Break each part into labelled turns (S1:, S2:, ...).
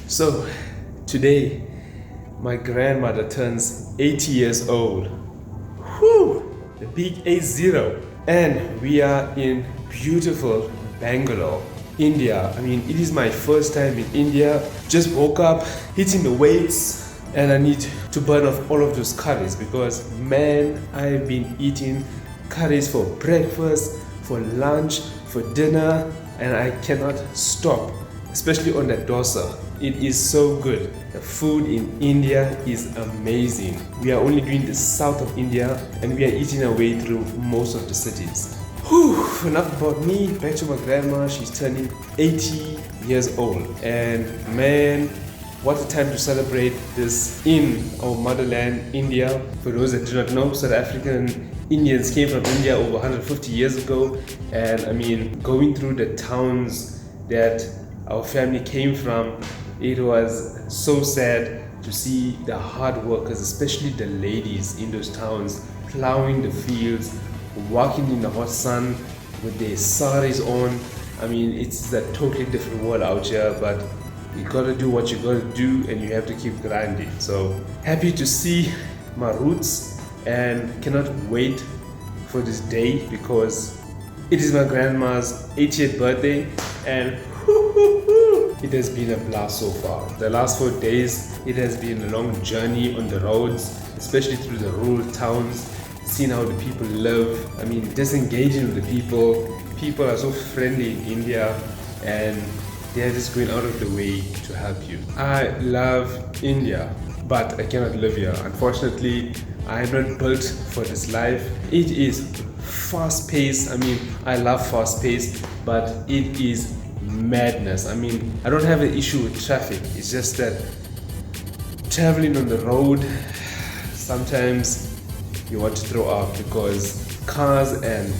S1: So today my grandmother turns 80 years old. Whew! The big 80. And we are in beautiful Bangalore, India. I mean, it is my first time in India. Just woke up, hitting the weights, and I need to burn off all of those curries because man, I've been eating curries for breakfast, for lunch, for dinner, and I cannot stop, especially on that dosa. It is so good. The food in India is amazing. We are only doing the south of India and we are eating our way through most of the cities. Whew, enough about me, back to my grandma. She's turning 80 years old. And man, what a time to celebrate this in our motherland, India. For those that do not know, South African Indians came from India over 150 years ago. And I mean, going through the towns that our family came from, it was so sad to see the hard workers, especially the ladies in those towns, plowing the fields, walking in the hot sun with their saris on. I mean, it's a totally different world out here, but you gotta do what you gotta do and you have to keep grinding. So happy to see my roots and cannot wait for this day because it is my grandma's 80th birthday and it has been a blast so far. The last 4 days, it has been a long journey on the roads, especially through the rural towns, seeing how the people live. I mean, disengaging with the people. People are so friendly in India and they're just going out of the way to help you. I love India, but I cannot live here. Unfortunately, I am not built for this life. It is fast paced. I mean, I love fast paced, but it is madness. I mean, I don't have an issue with traffic. It's just that traveling on the road, sometimes you want to throw up because cars and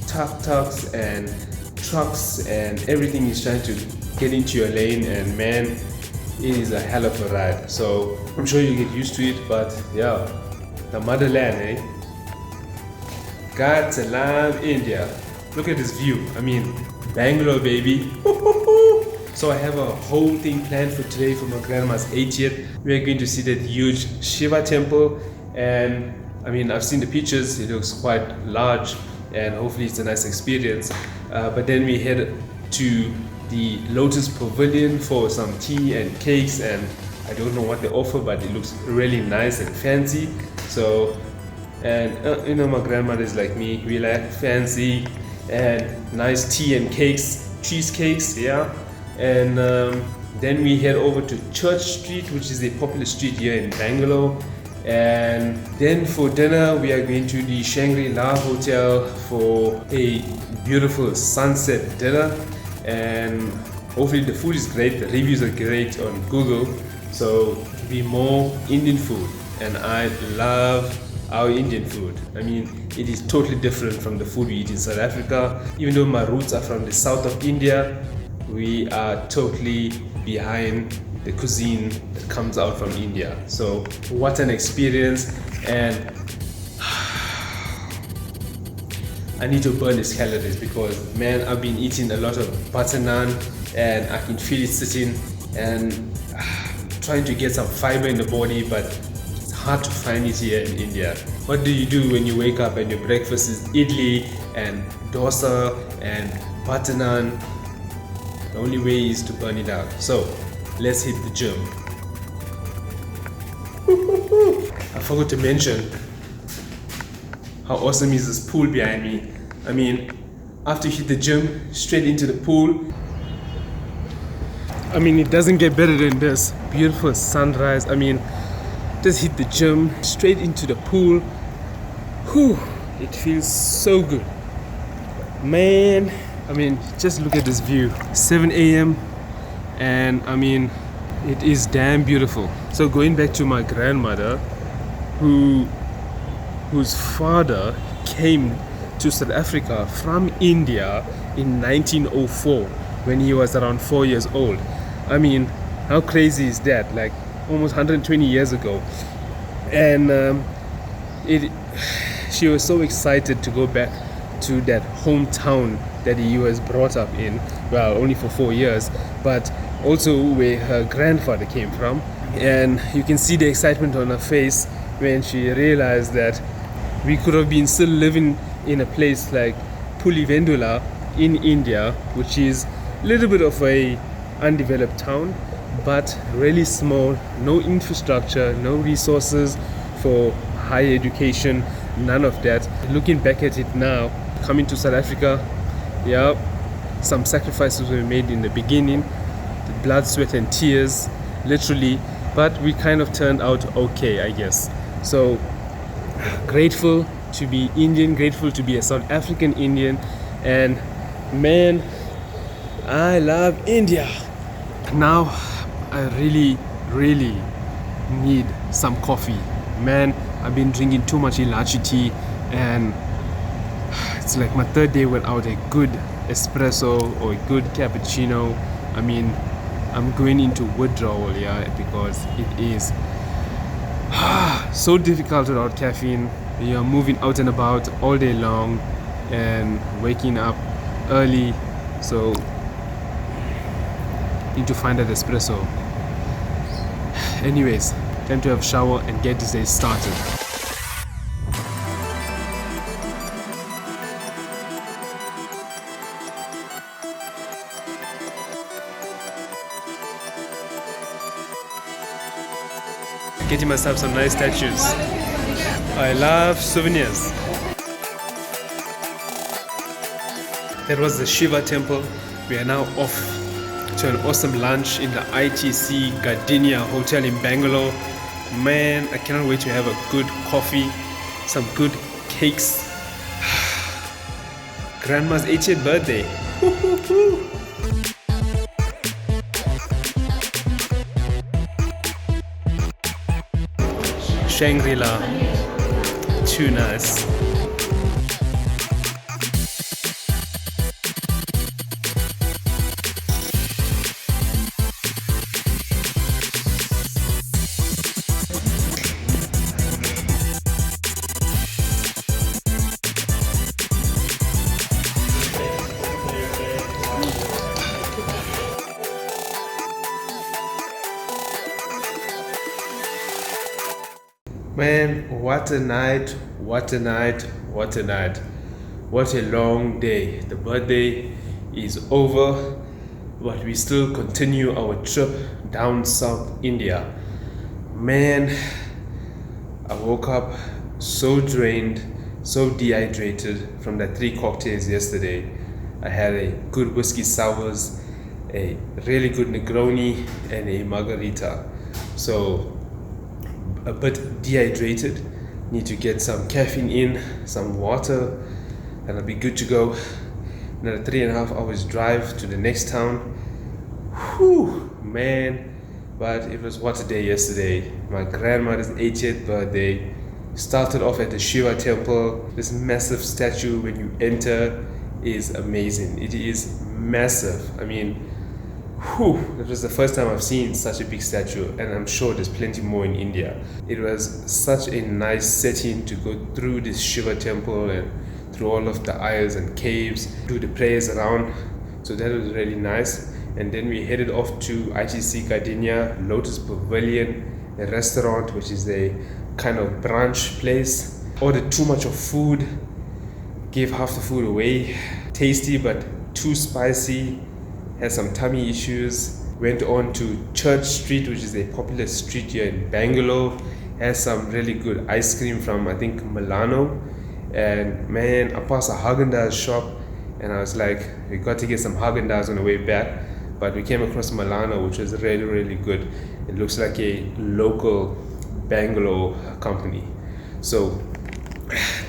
S1: tuk-tuks and trucks and everything is trying to get into your lane, and man, it is a hell of a ride. So I'm sure you get used to it, but yeah, the motherland, eh? Got to love India. Look at this view. I mean, Bangalore, baby. So I have a whole thing planned for today for my grandma's 80th. We are going to see that huge Shiva temple, and I mean, I've seen the pictures. It looks quite large and hopefully it's a nice experience. But then we head to the Lotus Pavilion for some tea and cakes, and I don't know what they offer, but it looks really nice and fancy. So, and you know, my grandmother is like me. We like fancy and nice tea and cakes, cheesecakes, yeah. And then we head over to Church Street, which is a popular street here in Bangalore. And then for dinner, we are going to the Shangri-La Hotel for a beautiful sunset dinner. And hopefully the food is great, the reviews are great on Google. So it'll be more Indian food. And I love our Indian food. I mean, it is totally different from the food we eat in South Africa. Even though my roots are from the south of India, we are totally behind the cuisine that comes out from India. So what an experience, and I need to burn these calories because man, I've been eating a lot of butter naan and I can feel it sitting and trying to get some fiber in the body, but hard to find it here in India. What do you do when you wake up and your breakfast is idli and dosa and butter naan? The only way is to burn it out. So let's hit the gym. I forgot to mention how awesome is this pool behind me. I mean, after you hit the gym, straight into the pool. I mean, it doesn't get better than this. Beautiful sunrise. I mean, just hit the gym, straight into the pool. Whew, it feels so good. Man, I mean, just look at this view. 7 a.m. and I mean, it is damn beautiful. So going back to my grandmother, whose father came to South Africa from India in 1904 when he was around 4 years old. I mean, how crazy is that? Like almost 120 years ago. And she was so excited to go back to that hometown that he was brought up in. Well, only for 4 years, but also where her grandfather came from. And you can see the excitement on her face when she realized that we could have been still living in a place like Pulivendula in India, which is a little bit of a undeveloped town, but really small, no infrastructure, no resources for higher education, none of that. Looking back at it now, coming to South Africa, yeah, some sacrifices were made in the beginning, the blood, sweat and tears, literally, but we kind of turned out okay, I guess. So grateful to be Indian, grateful to be a South African Indian, and man, I love India. Now I really need some coffee. Man, I've been drinking too much ilachi tea, and it's like my third day without a good espresso or a good cappuccino. I mean, I'm going into withdrawal, yeah, because it is so difficult without caffeine. You're moving out and about all day long and waking up early, so need to find that espresso. Anyways, time to have a shower and get this day started. Getting myself some nice statues. I love souvenirs. That was the Shiva temple. We are now off to an awesome lunch in the ITC Gardenia Hotel in Bangalore. Man, I cannot wait to have a good coffee, some good cakes. Grandma's 80th birthday. Shangri-La, too nice. Man, what a night, what a night, what a night. What a long day. The birthday is over, but we still continue our trip down South India. Man, I woke up so drained, so dehydrated from the 3 cocktails yesterday. I had a good whiskey sours, a really good Negroni, and a margarita. So a bit dehydrated, need to get some caffeine in, some water, and I'll be good to go. Another 3.5 hours drive to the next town. Whew, man, but it was what a day yesterday. My grandmother's 80th birthday. Started off at the Shiva temple. This massive statue when you enter is amazing. It is massive. I mean, that was the first time I've seen such a big statue, and I'm sure there's plenty more in India. It was such a nice setting to go through this Shiva temple and through all of the aisles and caves, do the prayers around. So that was really nice. And then we headed off to ITC Gardenia Lotus Pavilion, a restaurant which is a kind of brunch place. Ordered too much of food, gave half the food away. Tasty but too spicy. Had some tummy issues. Went on to Church Street, which is a popular street here in Bangalore. Had some really good ice cream from, I think, Milano. And man, I passed a Haagen-Dazs shop and I was like, we got to get some Haagen-Dazs on the way back. But we came across Milano, which was really good. It looks like a local Bangalore company. So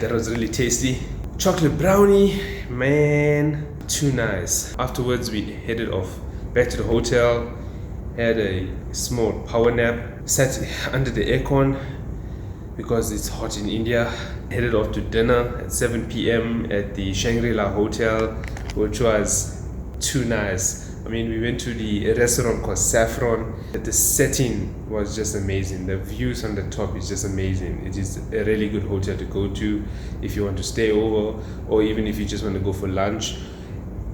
S1: that was really tasty. Chocolate brownie, man, too nice. Afterwards, we headed off back to the hotel, had a small power nap, sat under the aircon because it's hot in India. Headed off to dinner at 7 p.m. at the Shangri-La Hotel, which was too nice. I mean, we went to the restaurant called Saffron. The setting was just amazing. The views on the top is just amazing. It is a really good hotel to go to if you want to stay over, or even if you just want to go for lunch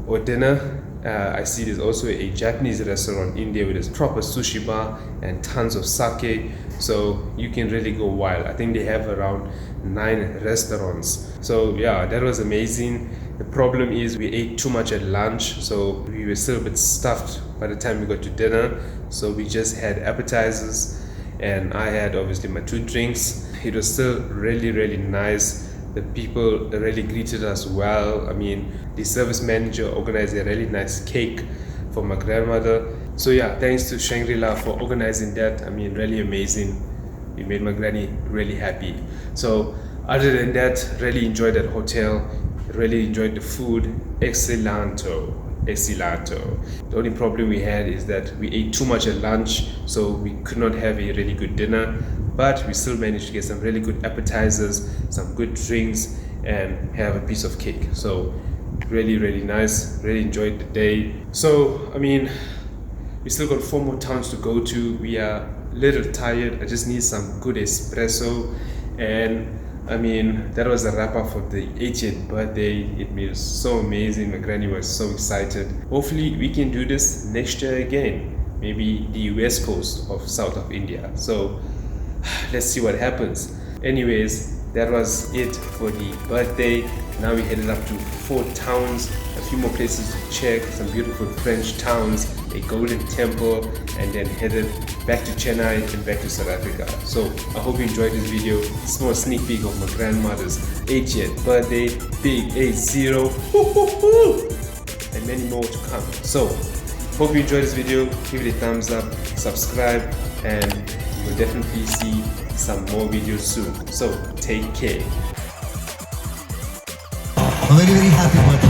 S1: or dinner. I see there's also a Japanese restaurant in there with a proper sushi bar and tons of sake, so you can really go wild. I think they have around 9 restaurants. So yeah, that was amazing. The problem is we ate too much at lunch, so we were still a bit stuffed by the time we got to dinner. So we just had appetizers, and I had obviously my 2 drinks. It was still really nice. The people really greeted us well. I mean, the service manager organized a really nice cake for my grandmother. So yeah, thanks to Shangri-La for organizing that. I mean, really amazing. We made my granny really happy. So other than that, really enjoyed that hotel. Really enjoyed the food. Excelente. The only problem we had is that we ate too much at lunch, so we could not have a really good dinner, but we still managed to get some really good appetizers, some good drinks, and have a piece of cake. So really nice. Really enjoyed the day. So I mean, we still got 4 more towns to go to. We are a little tired. I just need some good espresso, and I mean, that was a wrap up for the 80th birthday. It was so amazing. My granny was so excited. Hopefully we can do this next year again, maybe the west coast of south of India. So let's see what happens. Anyways, that was it for the birthday. Now we headed up to 4 towns, a few more places to check, some beautiful French towns, a golden temple, and then headed back to Chennai and back to South Africa. So I hope you enjoyed this video. Small sneak peek of my grandmother's 80th birthday, big 80, and many more to come. So hope you enjoyed this video. Give it a thumbs up, subscribe, and you will definitely see some more videos soon. So take care.
S2: A very happy birthday.